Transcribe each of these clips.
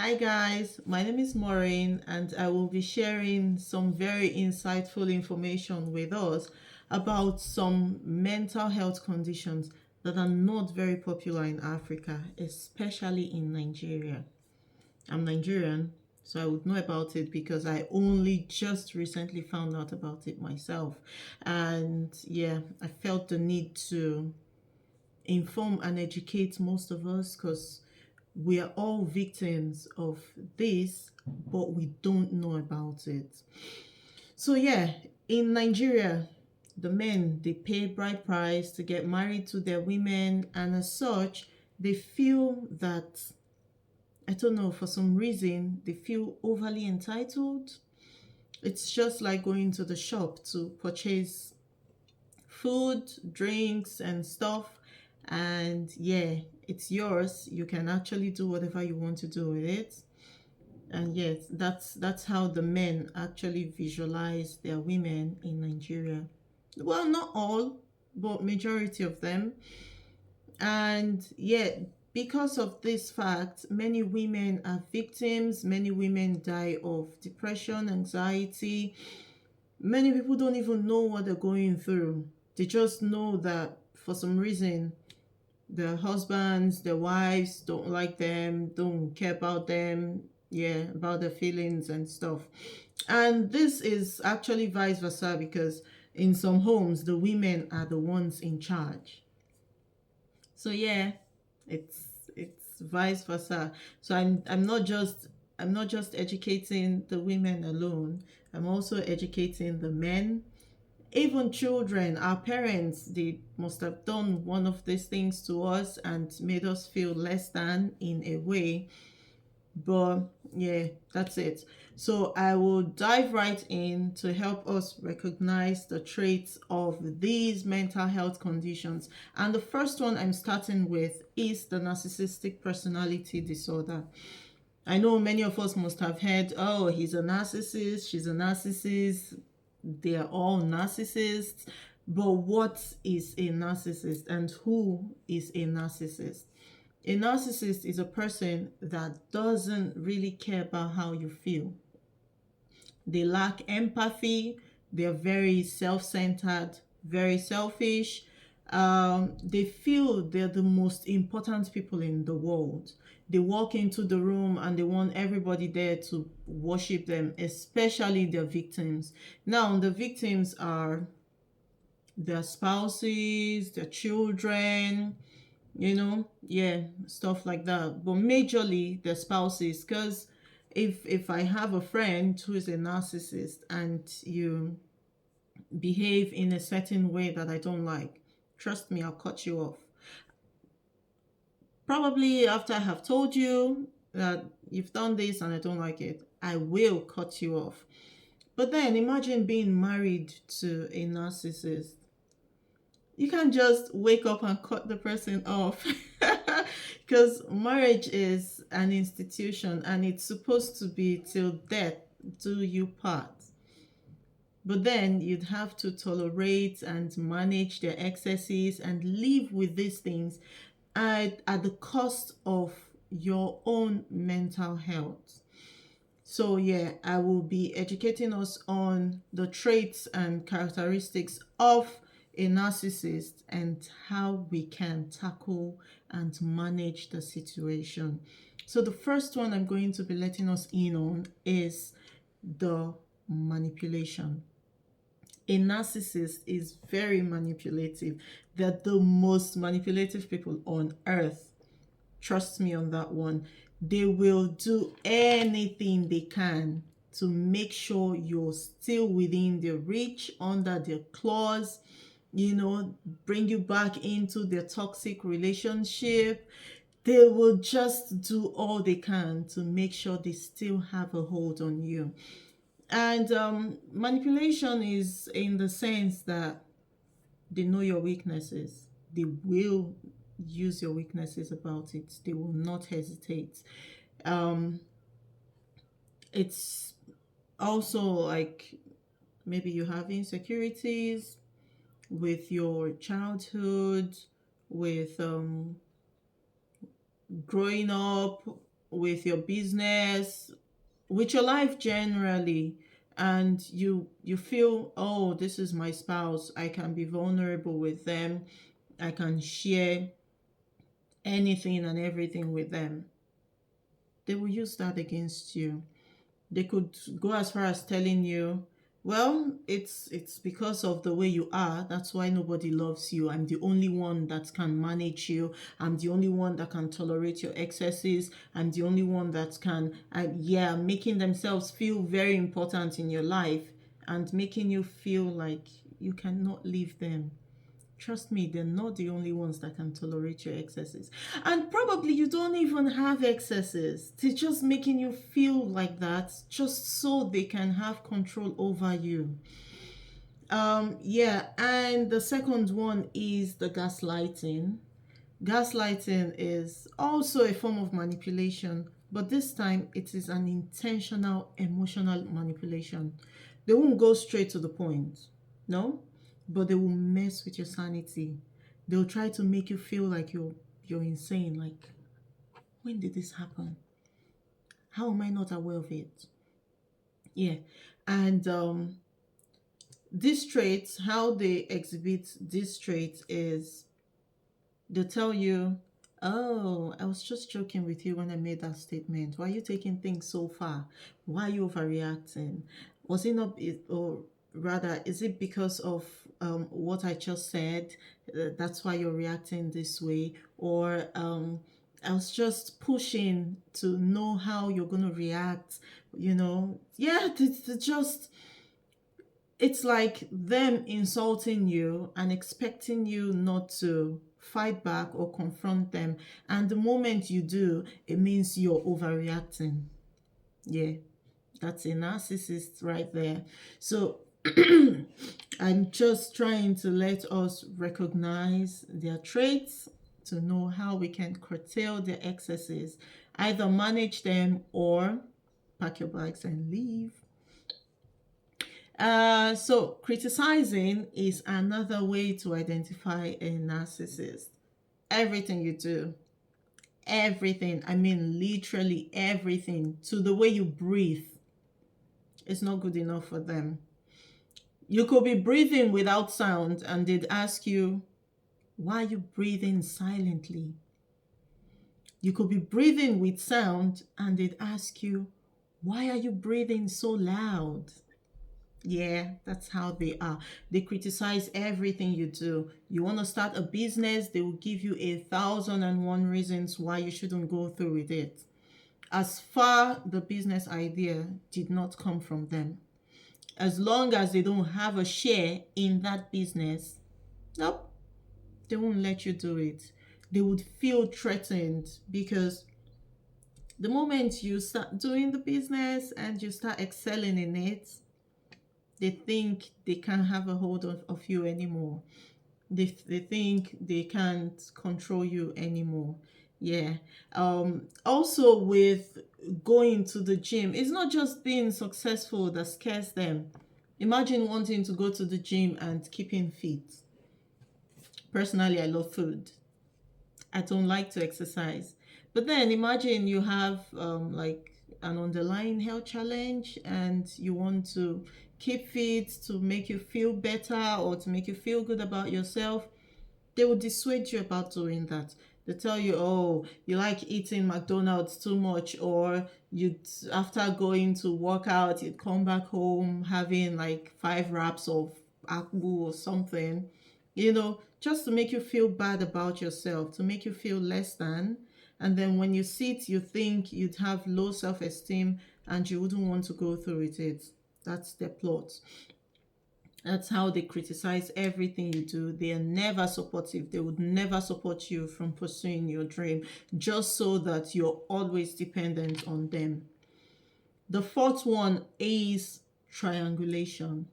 Hi guys, my name is Maureen and I will be sharing some very insightful information with us about some mental health conditions that are not very popular in Africa, especially in Nigeria. I'm Nigerian, so I would know about it because I only just recently found out about it myself. And yeah, I felt the need to inform and educate most of us because we are all victims of this, but we don't know about it. So yeah, in Nigeria, the men they pay bride price to get married to their women, and as such, they feel that I don't know, for some reason they feel overly entitled. It's just like going to the shop to purchase food, drinks, and stuff. And yeah, it's yours. You can actually do whatever you want to do with it. And yes, that's how the men actually visualize their women in Nigeria. Well, not all, but majority of them. And yet, because of this fact, many women are victims. Many women die of depression, anxiety. Many people don't even know what they're going through. They just know that for some reason their husbands, their wives don't like them, don't care about them, yeah, about their feelings and stuff. And this is actually vice versa because in some homes the women are the ones in charge. So yeah, it's vice versa. So I'm not just educating the women alone. I'm also educating the men, even children. Our parents, they must have done one of these things to us and made us feel less than in a way. But yeah, that's it. So I will dive right in to help us recognize the traits of these mental health conditions. And the first one I'm starting with is the narcissistic personality disorder. I know many of us must have heard, oh, he's a narcissist, she's a narcissist, they're all narcissists. But what is a narcissist and who is a narcissist? A narcissist is a person that doesn't really care about how you feel. They lack empathy, they're very self centered, very selfish. They feel they're the most important people in the world. They walk into the room and they want everybody there to worship them, especially their victims. Now, the victims are their spouses, their children, yeah, stuff like that. But majorly their spouses, because if I have a friend who is a narcissist and you behave in a certain way that I don't like, trust me, I'll cut you off. Probably after I have told you that you've done this and I don't like it, I will cut you off. But then imagine being married to a narcissist. You can't just wake up and cut the person off because marriage is an institution and it's supposed to be till death do you part. But then you'd have to tolerate and manage their excesses and live with these things at the cost of your own mental health. So yeah, I will be educating us on the traits and characteristics of a narcissist and how we can tackle and manage the situation. So the first one I'm going to be letting us in on is the manipulation. A narcissist is very manipulative. They're the most manipulative people on earth. Trust me on that one. They will do anything they can to make sure you're still within their reach, under their claws, bring you back into their toxic relationship. They will just do all they can to make sure they still have a hold on you. And manipulation is in the sense that they know your weaknesses. They will use your weaknesses about it. They will not hesitate. Um, it's also like maybe you have insecurities with your childhood, with growing up. with your business, with your life generally, and you feel, oh, this is my spouse, I can be vulnerable with them, I can share anything and everything with them, they will use that against you. They could go as far as telling you, well, it's because of the way you are, that's why nobody loves you. I'm the only one that can manage you. I'm the only one that can tolerate your excesses. I'm the only one that can, yeah, making themselves feel very important in your life and making you feel like you cannot leave them. Trust me, they're not the only ones that can tolerate your excesses. And probably you don't even have excesses. They're just making you feel like that just so they can have control over you. Yeah, and the second one is the gaslighting. Gaslighting is also a form of manipulation, but this time it is an intentional emotional manipulation. They won't go straight to the point, no, but they will mess with your sanity. They'll try to make you feel like you're insane. Like, when did this happen? How am I not aware of it? Yeah, and these traits, how they exhibit these traits is they'll tell you, oh, I was just joking with you when I made that statement. Why are you taking things so far? Why are you overreacting? Was it not, or rather, is it because of what I just said? That's why you're reacting this way? Or I was just pushing to know how you're going to react, you know? Yeah, it's just it's like them insulting you and expecting you not to fight back or confront them. And the moment you do, it means you're overreacting. Yeah, that's a narcissist right there. So I'm just trying to let us recognize their traits to know how we can curtail their excesses, either manage them or pack your bags and leave. So criticizing is another way to identify a narcissist. Everything you do, everything, I mean literally everything, to the way you breathe, is not good enough for them. You could be breathing without sound and they'd ask you, why are you breathing silently? You could be breathing with sound and they'd ask you, why are you breathing so loud? Yeah, that's how they are. They criticize everything you do. You want to start a business, they will give you 1,001 reasons why you shouldn't go through with it. As far the business idea did not come from them. As long as they don't have a share in that business, nope, they won't let you do it. They would feel threatened because the moment you start doing the business and you start excelling in it, they think they can't have a hold of you anymore. They think they can't control you anymore. Yeah. Also with going to the gym, it's not just being successful that scares them. Imagine wanting to go to the gym and keeping fit. Personally, I love food. I don't like to exercise. But then imagine you have like an underlying health challenge and you want to keep fit to make you feel better or to make you feel good about yourself. They will dissuade you about doing that. They tell you, oh, you like eating McDonald's too much, or you after going to work out, you'd come back home having like 5 wraps of akbu or something, just to make you feel bad about yourself, to make you feel less than. And then when you sit, you think you'd have low self-esteem and you wouldn't want to go through with it. That's their plot. That's how they criticize everything you do. They are never supportive. They would never support you from pursuing your dream, just so that you're always dependent on them. The fourth one is triangulation.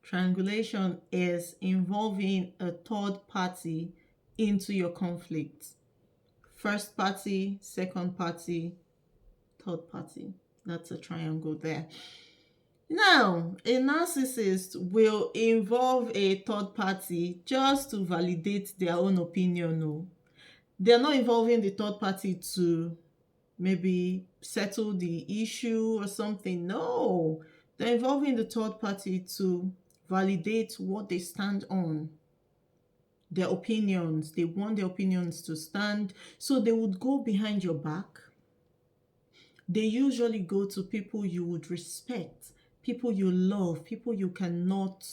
Triangulation is involving a third party into your conflict. First party, second party, third party. That's a triangle there. Now, a narcissist will involve a third party just to validate their own opinion. No, they're not involving the third party to maybe settle the issue or something. No, they're involving the third party to validate what they stand on, their opinions. They want their opinions to stand. So they would go behind your back. They usually go to people you would respect, people you love, people you cannot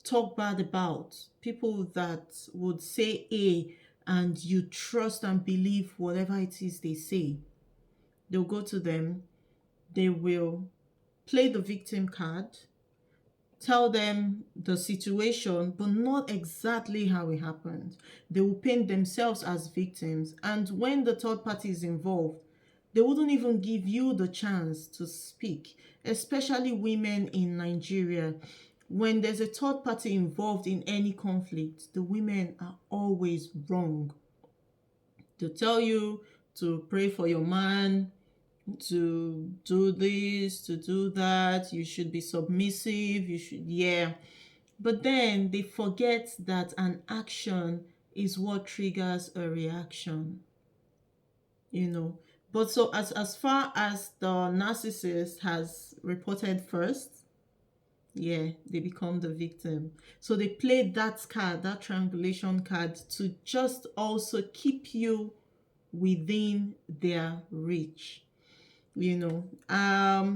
talk bad about, people that would say A and you trust and believe whatever it is they say. They'll go to them, they will play the victim card, tell them the situation, but not exactly how it happened. They will paint themselves as victims, and when the third party is involved, they wouldn't even give you the chance to speak, especially women in Nigeria. When there's a third party involved in any conflict, the women are always wrong. To tell you to pray for your man, to do this, to do that, you should be submissive, you should, yeah. But then they forget that an action is what triggers a reaction, you know. But so as far as the narcissist has reported first, yeah, they become the victim. So they play that card, that triangulation card, to just also keep you within their reach, you know.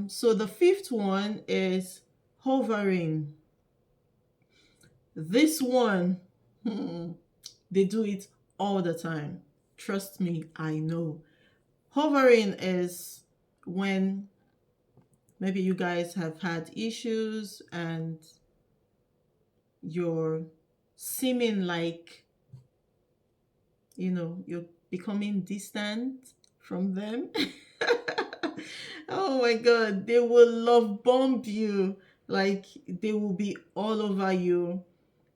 So the fifth one is hovering. This one, they do it all the time. Trust me, I know. Hovering is when maybe you guys have had issues and you're seeming like, you're becoming distant from them. Oh my God, they will love bomb you. Like, they will be all over you.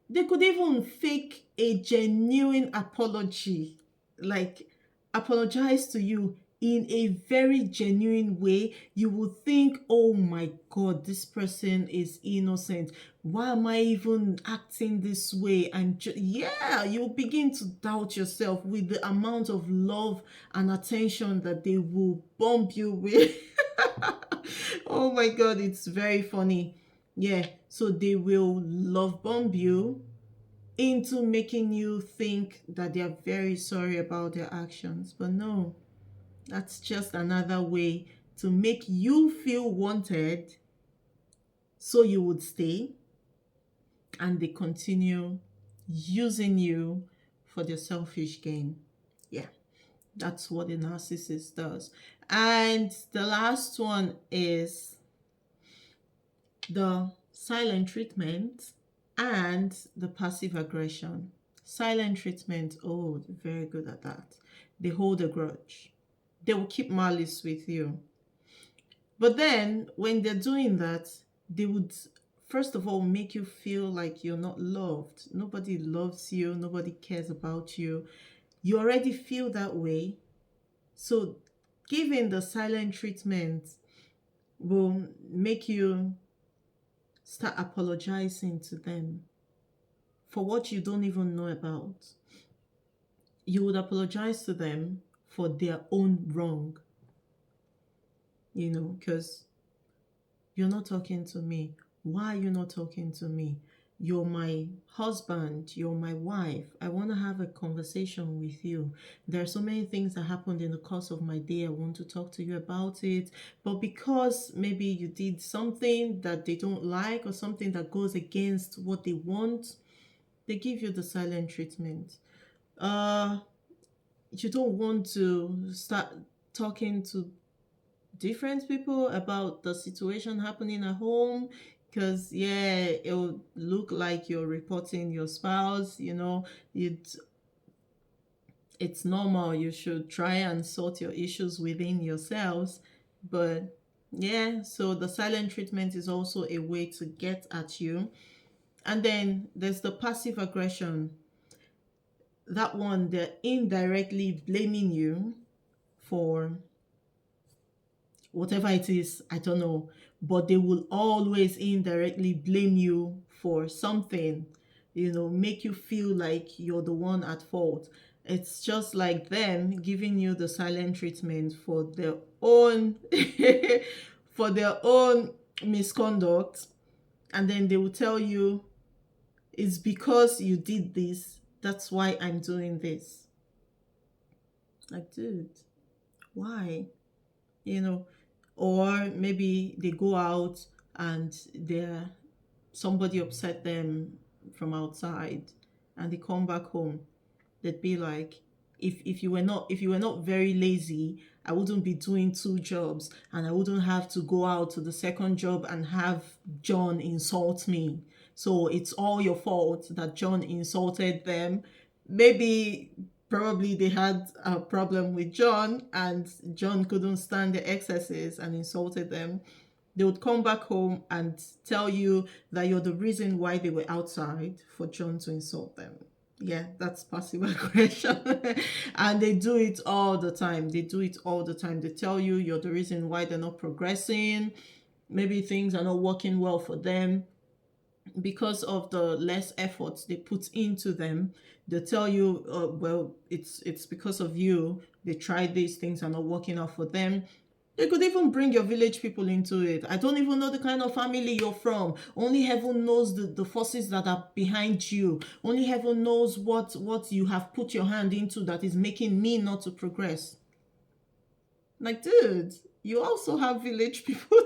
They could even fake a genuine apology, like apologize to you in a very genuine way. You would think, oh my God, this person is innocent. Why am I even acting this way? Yeah, you begin to doubt yourself with the amount of love and attention that they will bomb you with. Oh my God, it's very funny. Yeah, so they will love bomb you into making you think that they are very sorry about their actions. But no, that's just another way to make you feel wanted so you would stay, and they continue using you for their selfish gain. Yeah, that's what a narcissist does. And the last one is the silent treatment and the passive aggression. Silent treatment, oh, they're very good at that. They hold a grudge. They will keep malice with you. But then when they're doing that, they would first of all make you feel like you're not loved. Nobody loves you, nobody cares about you. You already feel that way. So giving the silent treatment will make you start apologizing to them for what you don't even know about. You would apologize to them for their own wrong, because you're not talking to me. Why are you not talking to me? You're my husband, you're my wife. I want to have a conversation with you. There are so many things that happened in the course of my day. I want to talk to you about it. But because maybe you did something that they don't like or something that goes against what they want, they give you the silent treatment. You don't want to start talking to different people about the situation happening at home, because it'll look like you're reporting your spouse. It's normal. You should try and sort your issues within yourselves. But so the silent treatment is also a way to get at you. And then there's the passive aggression. That one, they're indirectly blaming you for whatever it is, I don't know, but they will always indirectly blame you for something, make you feel like you're the one at fault. It's just like them giving you the silent treatment for their own for their own misconduct, and then they will tell you it's because you did this, that's why I'm doing this. Like, dude, why? You know, or maybe they go out and they're somebody upset them from outside and they come back home. They'd be like, if you were not very lazy, I wouldn't be doing two jobs and I wouldn't have to go out to the second job and have John insult me. So it's all your fault that John insulted them. Maybe probably they had a problem with John and John couldn't stand the excesses and insulted them. They would come back home and tell you that you're the reason why they were outside for John to insult them. Yeah, that's passive aggression. And they do it all the time. They do it all the time. They tell you you're the reason why they're not progressing. Maybe things are not working well for them because of the less efforts they put into them. They tell you, well, it's because of you. They tried these things are not working out for them. They could even bring your village people into it. I don't even know the kind of family you're from. Only heaven knows the forces that are behind you. Only heaven knows what you have put your hand into that is making me not to progress. Like, dude, you also have village people.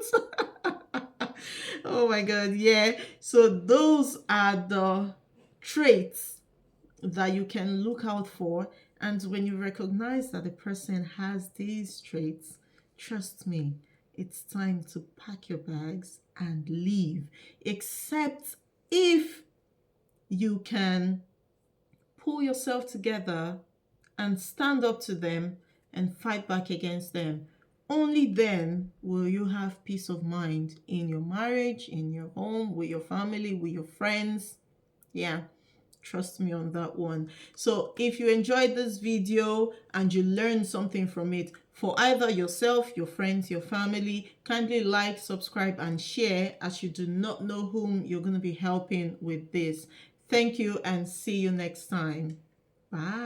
Oh my God, yeah. So those are the traits that you can look out for. And when you recognize that the person has these traits, trust me, it's time to pack your bags and leave. Except if you can pull yourself together and stand up to them and fight back against them. Only then will you have peace of mind in your marriage, in your home, with your family, with your friends. Yeah. Trust me on that one. So if you enjoyed this video and you learned something from it, for either yourself, your friends, your family, kindly like, subscribe, and share, as you do not know whom you're going to be helping with this. Thank you and see you next time. Bye.